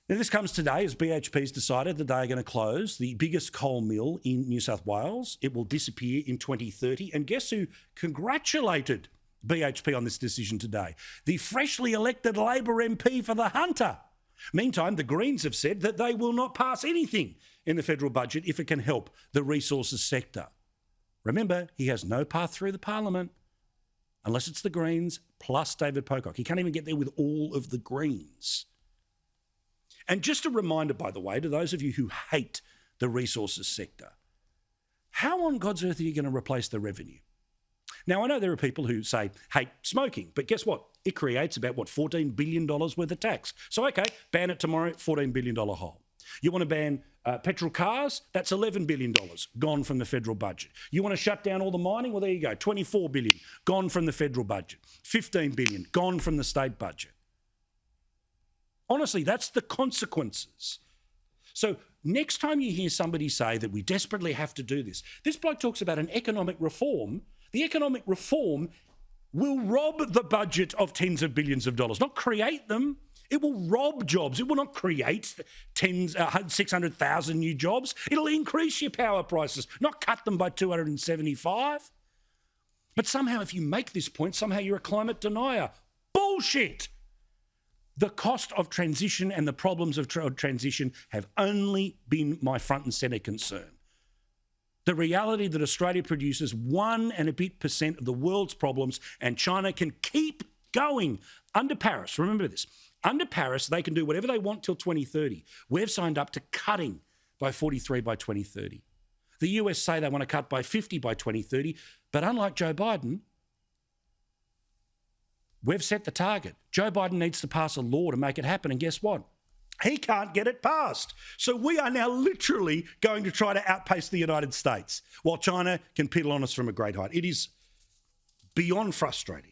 Now, this comes today as BHP's decided that they are going to close the biggest coal mill in New South Wales. It will disappear in 2030. And guess who congratulated BHP on this decision today? The freshly elected Labor MP for the Hunter. Meantime, the Greens have said that they will not pass anything in the federal budget if it can help the resources sector. Remember, he has no path through the parliament unless it's the Greens plus David Pocock. He can't even get there with all of the Greens. And just a reminder, by the way, to those of you who hate the resources sector, how on God's earth are you going to replace the revenue? Now, I know there are people who say hate smoking, but guess what? It creates about, $14 billion worth of tax. So, okay, ban it tomorrow, $14 billion hole. You want to ban petrol cars? That's $11 billion gone from the federal budget. You want to shut down all the mining? Well, there you go, $24 billion gone from the federal budget. $15 billion gone from the state budget. Honestly, that's the consequences. So next time you hear somebody say that we desperately have to do this bloke talks about an economic reform. The economic reform will rob the budget of tens of billions of dollars, not create them. It will rob jobs. It will not create 600,000 new jobs. It'll increase your power prices, not cut them by 275. But somehow if you make this point, somehow you're a climate denier. Bullshit. The cost of transition and the problems of transition have only been my front and centre concern. The reality that Australia produces 1% and a bit of the world's problems and China can keep going under Paris. Remember this. Under Paris, they can do whatever they want till 2030. We've signed up to cutting by 43 by 2030. The US say they want to cut by 50 by 2030, but unlike Joe Biden, we've set the target. Joe Biden needs to pass a law to make it happen, and guess what? He can't get it passed. So we are now literally going to try to outpace the United States while China can piddle on us from a great height. It is beyond frustrating.